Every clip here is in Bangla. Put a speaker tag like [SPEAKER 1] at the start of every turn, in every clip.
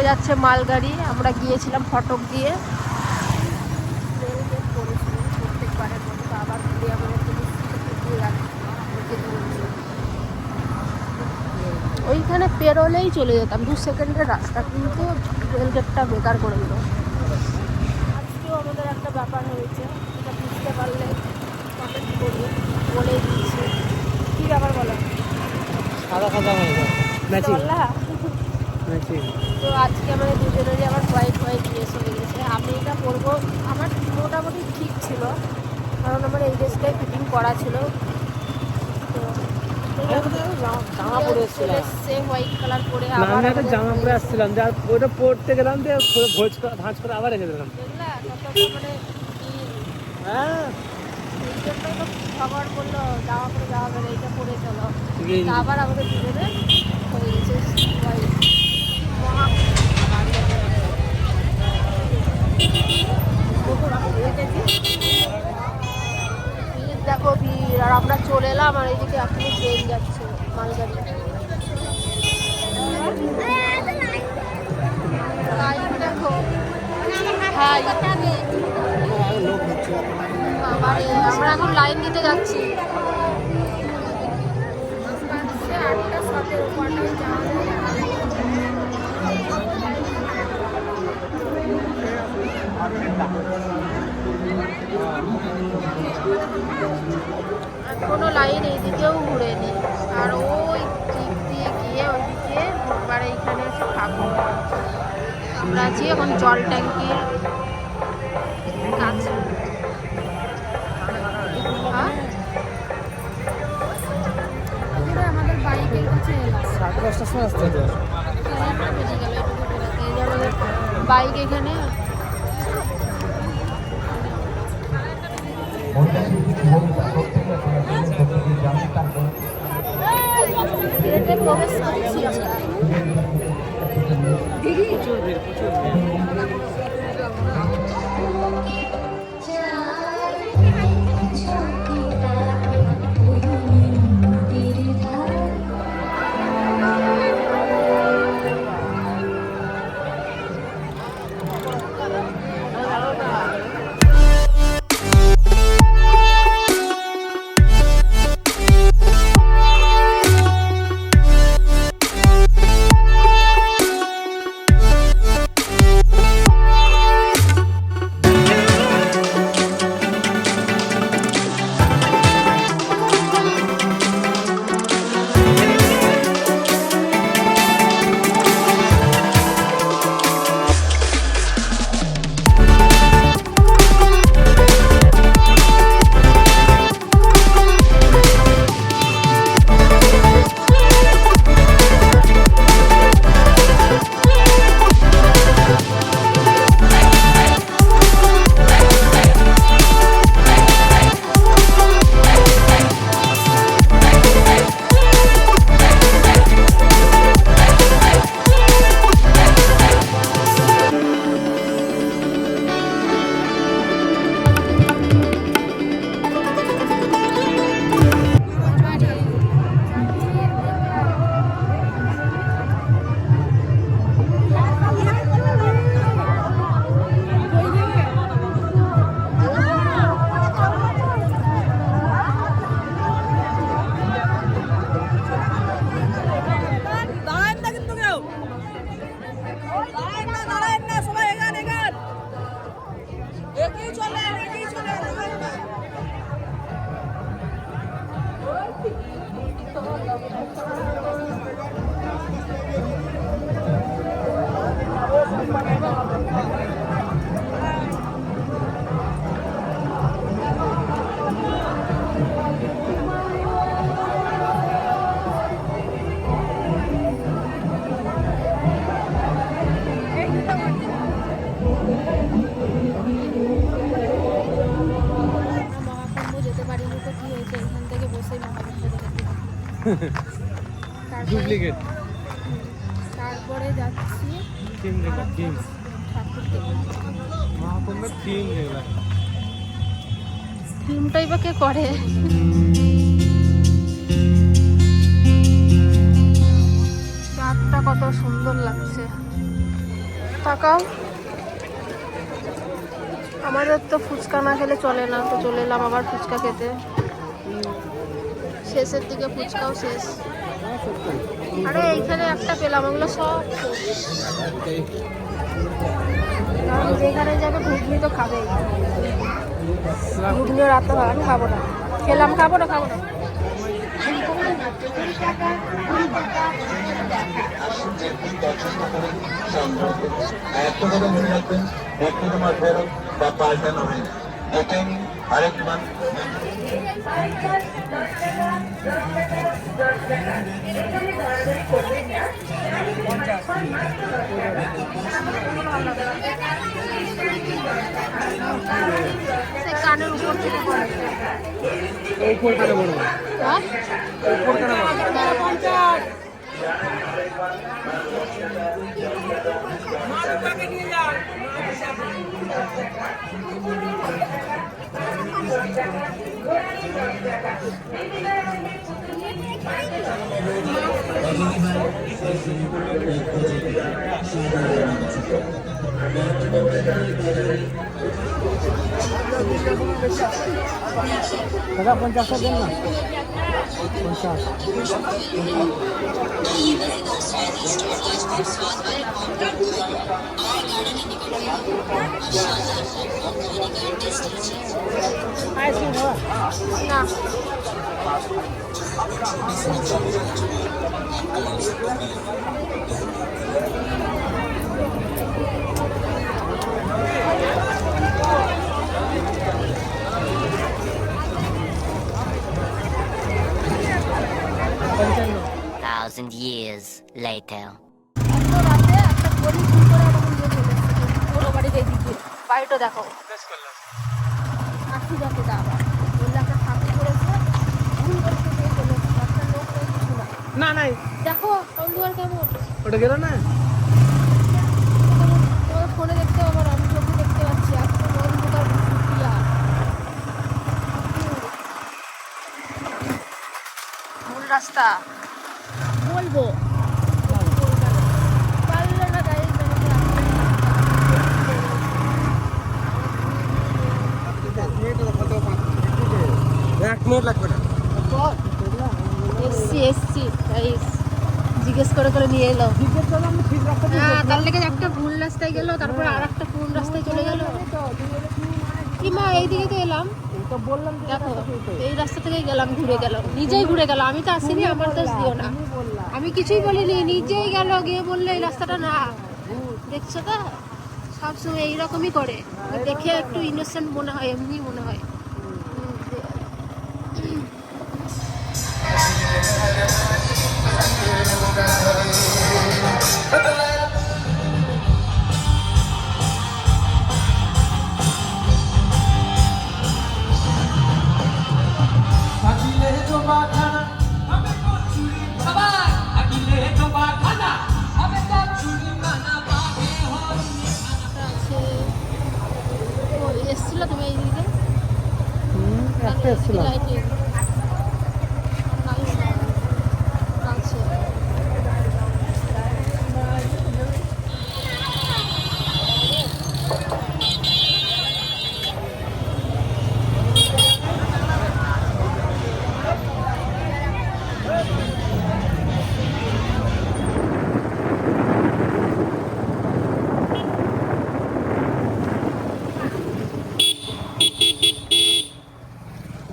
[SPEAKER 1] যাচ্ছে মালগাড়ি। আমরা গিয়েছিলাম ফটক দিয়ে, প্রত্যেকবারের মতো আবার ঘুরে আমাদের ওইখানে পেরোলেই চলে যেতাম, 2 সেকেন্ডের রাস্তা, কিন্তু রেলগেটটা বেকার করে দিল। আজকেও আমাদের একটা ব্যাপার হয়েছে, এটা বুঝতে পারলে কমেন্ট করবে, বলেই দিচ্ছি। কী ব্যাপার বলো?
[SPEAKER 2] সাদা সাদা হয়ে যায়
[SPEAKER 1] তো আজকে আমাদের দুজনেরই আবার হোয়াইট ড্রেস হয়ে গেছে। আমি এটা পরবো, আমার মোটামুটি ঠিক ছিল, কারণ আমার এই ড্রেসটাই ফিটিং করা ছিল। তো
[SPEAKER 2] জামা পরে এসেছিলাম,
[SPEAKER 1] সেম হোয়াইট কালার পরে
[SPEAKER 2] আবার একটা জামা পরে আসছিলাম, যা ওইটা পরতে গেলাম দিয়ে ভাঁজ করে আবার রেখে দিলাম।
[SPEAKER 1] মানে
[SPEAKER 2] হ্যাঁ,
[SPEAKER 1] এই জন্যই তো খবর করলো জামা পরে যাওয়া গেলে এইটা পরে চলো, আবার আমাদের দুজনের হয়ে গেছে হোয়াইট। দেখো ভিড়, আর আমরা চলে এলাম, আর এইদিকে এখনই ট্রেন যাচ্ছে, মালগাড়ি। দেখো হ্যাঁ, আমরা এখন লাইন দিতে যাচ্ছি। 8টা কোনো লাইন এইদিকেও ঘুরেনি, আর ওই দিক দিয়ে গিয়ে ওইদিকে ঢোকবার এইখানে এসে ঠাকুর। আমরা আছি এখন জল ট্যাঙ্কির কাছে। আমাদের বাইকের কাছে
[SPEAKER 2] 10:30টার সময় আসতে হবে।
[SPEAKER 1] বাইক এখানে প্রবেশ করছি আমরা। তারপরে
[SPEAKER 2] ডুপ্লিকেট
[SPEAKER 1] তারপরে যাচ্ছি
[SPEAKER 2] থিম দেখো, থিম
[SPEAKER 1] ঠাকুর দেখতে।
[SPEAKER 2] মহাকুম্ভের থিম দেখলাম।
[SPEAKER 1] থিমটাই বা কে করে? চাঁদটা কত সুন্দর লাগছে, তাকাও। আমাদের তো ফুচকা না খেলে চলে না, তো চলে এলাম আবার ফুচকা খেতে। শেষের দিকে ফুচকাও শেষ। আরে এইখানে একটা পেলাম, ওগুলো সব শেষ। কারণ যেখানে যাবে ঘুগনি তো খাবেই। ঘুগনিও রাতে হয়, আমি খাবো না। খেলাম, খাবো না, খাবো না।
[SPEAKER 3] একটা কথা মনে রাখবেন, দেখতে তোমার ফেরত বা পাল্টানো হয় না। এটাই আরেক মান।
[SPEAKER 1] সে কানের উপর থেকে পড়ে।
[SPEAKER 2] উপর কানে বলবো,
[SPEAKER 1] হ্যাঁ?
[SPEAKER 2] উপর কানে বলবো। দাদা 50 দেন না, 50। আইসক্রিম খাওয়া
[SPEAKER 1] না,
[SPEAKER 4] Thousand years later.
[SPEAKER 1] এত রাতে একটা গরিব চুরি করে এরকম নিয়ে চলে এসেছে পুরো বাড়ির এইদিকে। বাড়িটা দেখো, আশি যাতে আবার বললে একটা ঠাকুর করেছে, ভুল করতে গিয়ে চলে এসেছে। একটা লোক নেই, কিছু না।
[SPEAKER 2] না নাই,
[SPEAKER 1] দেখো অন্ধকার কেমন।
[SPEAKER 2] ওটা গেল না।
[SPEAKER 1] তোমার ফোনে দেখতে হবে না, আমি চোখে দেখতে পাচ্ছি। একদম অন্ধকার ভুতুড়িয়া। ভুল রাস্তা বলবো, পারলে না গাড়ি চালাতে
[SPEAKER 2] এক মিনিট লাগবে না।
[SPEAKER 1] এসছি জিজ্ঞেস করে করে নিয়ে এলো। হ্যাঁ, তার লেগে একটা ভুল রাস্তায় গেল, তারপরে আর একটা কোন রাস্তায় চলে গেল। কি মা, এইদিকে তো এলাম, দেখো এই রাস্তা থেকেই গেলাম, ঘুরে গেল, নিজেই ঘুরে গেল। আমি তো আসিনি, আমার দোষ দিও না। আমি কিছুই বলিনি, নিজেই গেল, গিয়ে বললো এই রাস্তাটা না। দেখছো তো, সবসময় এইরকমই করে। দেখে একটু ইনোসেন্ট মনে হয়, এমনি মনে হয়। এসছিল তুমি এইদিকে?
[SPEAKER 2] একটা এসেছিলাম।
[SPEAKER 1] লাইটিং আছে।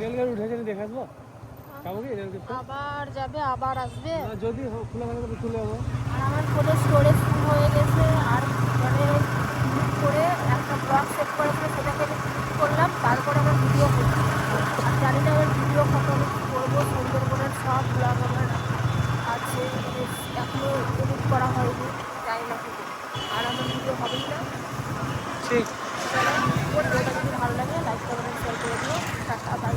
[SPEAKER 2] রেলগাড়ি উঠে যদি দেখে আসবো, যাবো কি রেলগাড়ি?
[SPEAKER 1] আবার যাবে, আবার আসবে।
[SPEAKER 2] যদি খোলা থাকে তো চলে যাবো।
[SPEAKER 1] আর আমার ফোনে স্টোরেজ ফুল হয়ে গেছে। আর মানে ক্লিক করে একটা ব্লগ সেভ করেছিল, সেটাকে ক্লিক করলাম, তারপরে আমার ভিডিও করছি। আর জানি না আমার ভিডিও ফটো আমি কী করবো। সুন্দরবনের সব ব্লগ আমার আছে, এখনও এডিট করা হয়নি, জানি না কি। আর আমার ভিডিও হবেই না।
[SPEAKER 2] ঠিক।
[SPEAKER 1] ভিডিওটা যদি ভালো লাগে লাইক কমেন্ট শেয়ার করে দিও। Tata, by.